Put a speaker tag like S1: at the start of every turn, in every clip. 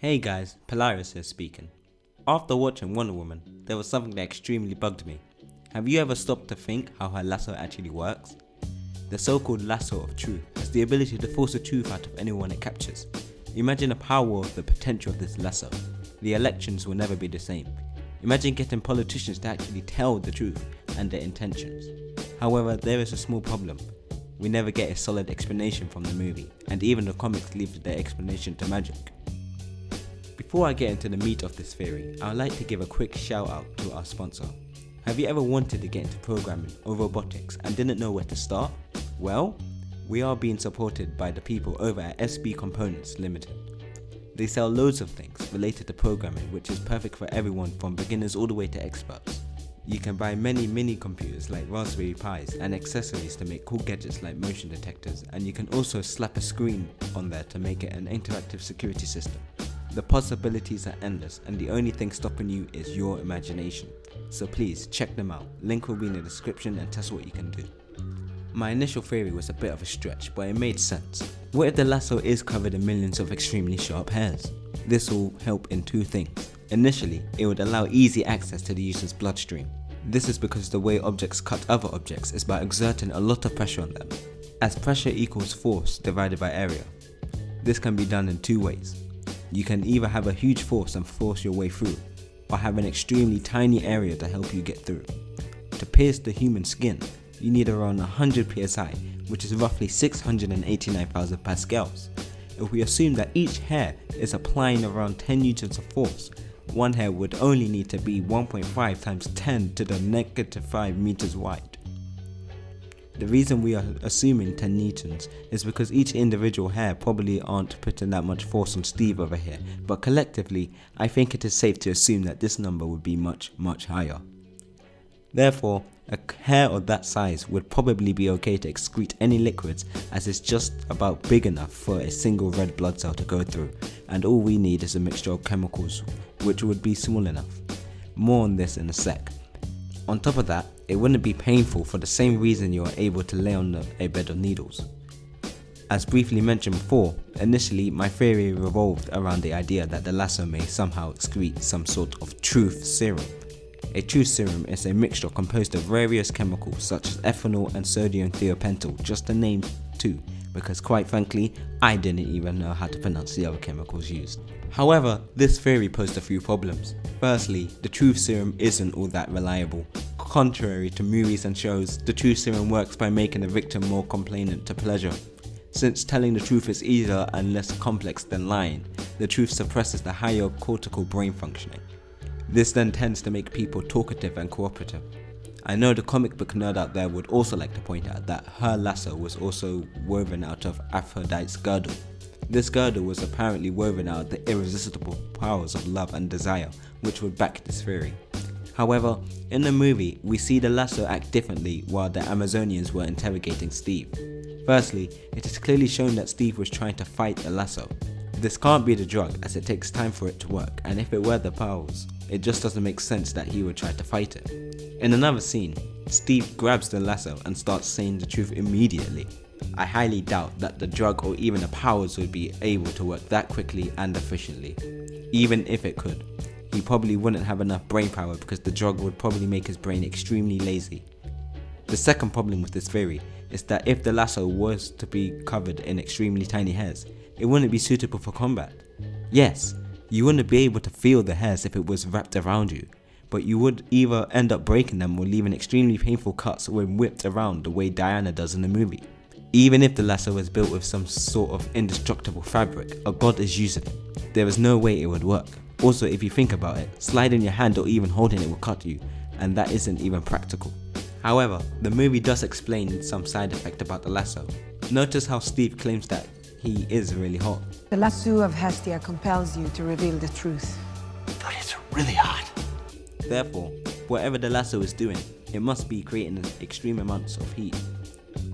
S1: Hey guys, Polaris here speaking. After watching Wonder Woman, there was something that extremely bugged me. Have you ever stopped to think how her lasso actually works? The so-called lasso of truth has the ability to force the truth out of anyone it captures. Imagine the power of the potential of this lasso. The elections will never be the same. Imagine getting politicians to actually tell the truth and their intentions. However, there is a small problem. We never get a solid explanation from the movie, and even the comics leave their explanation to magic. Before I get into the meat of this theory, I would like to give a quick shout out to our sponsor. Have you ever wanted to get into programming or robotics and didn't know where to start? Well, we are being supported by the people over at SB Components Limited. They sell loads of things related to programming, which is perfect for everyone from beginners all the way to experts. You can buy many mini computers like Raspberry Pis and accessories to make cool gadgets like motion detectors, and you can also slap a screen on there to make it an interactive security system. The possibilities are endless, and the only thing stopping you is your imagination. So please check them out. Link will be in the description and test what you can do. My initial theory was a bit of a stretch, but it made sense. What if the lasso is covered in millions of extremely sharp hairs? This will help in two things. Initially, it would allow easy access to the user's bloodstream. This is because the way objects cut other objects is by exerting a lot of pressure on them, as pressure equals force divided by area. This can be done in two ways. You can either have a huge force and force your way through, or have an extremely tiny area to help you get through. To pierce the human skin, you need around 100 psi, which is roughly 689,000 pascals. If we assume that each hair is applying around 10 newtons of force, one hair would only need to be 1.5 times 10 to the negative 5 meters wide. The reason we are assuming 10 newtons is because each individual hair probably aren't putting that much force on Steve over here, but collectively, I think it is safe to assume that this number would be much higher. Therefore, a hair of that size would probably be okay to excrete any liquids, as it's just about big enough for a single red blood cell to go through, and all we need is a mixture of chemicals, which would be small enough. More on this in a sec. On top of that, it wouldn't be painful for the same reason you are able to lay on a bed of needles. As briefly mentioned before, initially my theory revolved around the idea that the lasso may somehow excrete some sort of truth serum. A truth serum is a mixture composed of various chemicals such as ethanol and sodium thiopental, just to name two, because quite frankly, I didn't even know how to pronounce the other chemicals used. However, this theory posed a few problems. Firstly, the truth serum isn't all that reliable. Contrary to movies and shows, the truth serum works by making the victim more complainant to pleasure. Since telling the truth is easier and less complex than lying, the truth suppresses the higher cortical brain functioning. This then tends to make people talkative and cooperative. I know the comic book nerd out there would also like to point out that her lasso was also woven out of Aphrodite's girdle. This girdle was apparently woven out of the irresistible powers of love and desire, which would back this theory. However, in the movie, we see the lasso act differently while the Amazonians were interrogating Steve. Firstly, it is clearly shown that Steve was trying to fight the lasso. This can't be the drug, as it takes time for it to work, and if it were the powers, it just doesn't make sense that he would try to fight it. In another scene, Steve grabs the lasso and starts saying the truth immediately. I highly doubt that the drug or even the powers would be able to work that quickly and efficiently. Even if it could, he probably wouldn't have enough brain power because the drug would probably make his brain extremely lazy. The second problem with this theory is that if the lasso was to be covered in extremely tiny hairs, it wouldn't be suitable for combat. Yes, you wouldn't be able to feel the hairs if it was wrapped around you, but you would either end up breaking them or leaving extremely painful cuts when whipped around the way Diana does in the movie. Even if the lasso is built with some sort of indestructible fabric a god is using, there is no way it would work. Also, if you think about it, sliding your hand or even holding it will cut you, and that isn't even practical. However, the movie does explain some side effect about the lasso. Notice how Steve claims that he is really hot.
S2: The lasso of Hestia compels you to reveal the truth.
S3: But it's really hot.
S1: Therefore, whatever the lasso is doing, it must be creating extreme amounts of heat.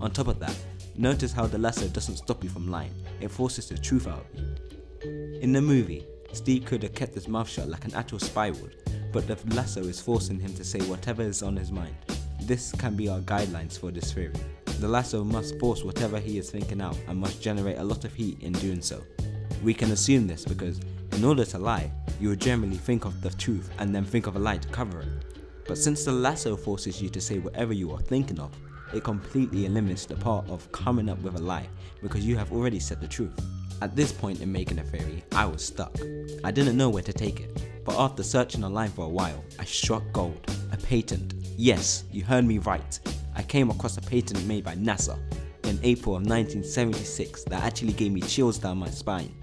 S1: On top of that, notice how the lasso doesn't stop you from lying, it forces the truth out of you. In the movie, Steve could have kept his mouth shut like an actual spy would, but the lasso is forcing him to say whatever is on his mind. This can be our guidelines for this theory. The lasso must force whatever he is thinking out and must generate a lot of heat in doing so. We can assume this because In order to lie, you would generally think of the truth and then think of a lie to cover it. But since the lasso forces you to say whatever you are thinking of, it completely eliminates the part of coming up with a lie because you have already said the truth. At this point in making a theory, I was stuck. I didn't know where to take it, but after searching online for a while, I struck gold. A patent. Yes, you heard me right. I came across a patent made by NASA in April of 1976 that actually gave me chills down my spine.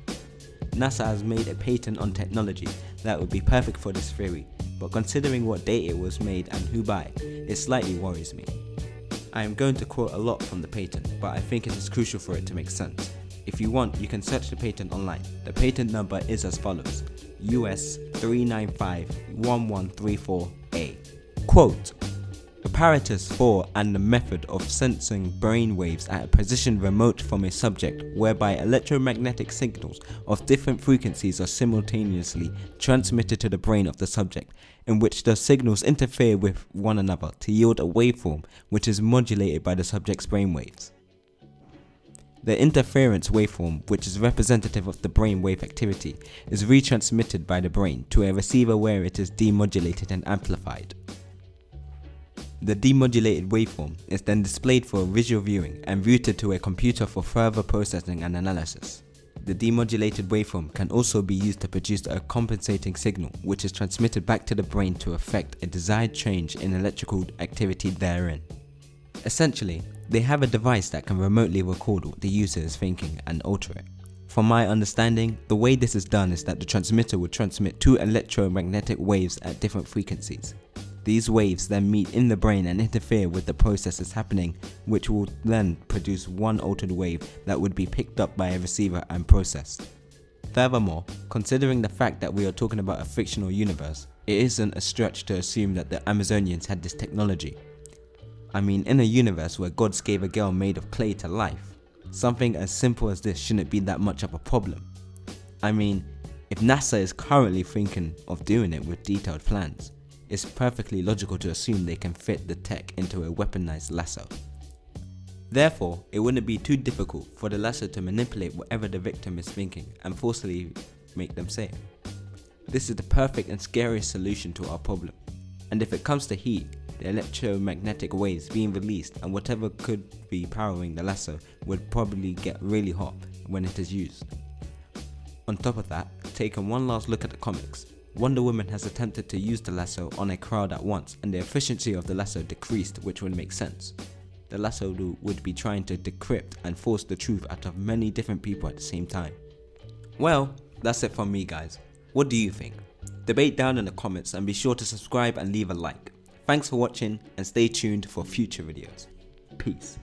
S1: NASA has made a patent on technology that would be perfect for this theory, but considering what date it was made and who by, it slightly worries me. I am going to quote a lot from the patent, but I think it is crucial for it to make sense. If you want, you can search the patent online. The patent number is as follows: US 3951134A. Quote, apparatus for and the method of sensing brain waves at a position remote from a subject whereby electromagnetic signals of different frequencies are simultaneously transmitted to the brain of the subject, in which the signals interfere with one another to yield a waveform which is modulated by the subject's brain waves. The interference waveform, which is representative of the brain wave activity, is retransmitted by the brain to a receiver where it is demodulated and amplified. The demodulated waveform is then displayed for visual viewing and routed to a computer for further processing and analysis. The demodulated waveform can also be used to produce a compensating signal, which is transmitted back to the brain to effect a desired change in electrical activity therein. Essentially, they have a device that can remotely record what the user is thinking and alter it. From my understanding, the way this is done is that the transmitter will transmit two electromagnetic waves at different frequencies. These waves then meet in the brain and interfere with the processes happening, which will then produce one altered wave that would be picked up by a receiver and processed. Furthermore, considering the fact that we are talking about a fictional universe, it isn't a stretch to assume that the Amazonians had this technology. I mean, in a universe where gods gave a girl made of clay to life, something as simple as this shouldn't be that much of a problem. I mean, if NASA is currently thinking of doing it with detailed plans, it's perfectly logical to assume they can fit the tech into a weaponized lasso. Therefore, it wouldn't be too difficult for the lasso to manipulate whatever the victim is thinking and forcibly make them say it. This is the perfect and scariest solution to our problem. And if it comes to heat, the electromagnetic waves being released and whatever could be powering the lasso would probably get really hot when it is used. On top of that, taking one last look at the comics, Wonder Woman has attempted to use the lasso on a crowd at once and the efficiency of the lasso decreased, which would make sense. The lasso would be trying to decrypt and force the truth out of many different people at the same time. Well, that's it from me guys. What do you think? Debate down in the comments and be sure to subscribe and leave a like. Thanks for watching and stay tuned for future videos. Peace.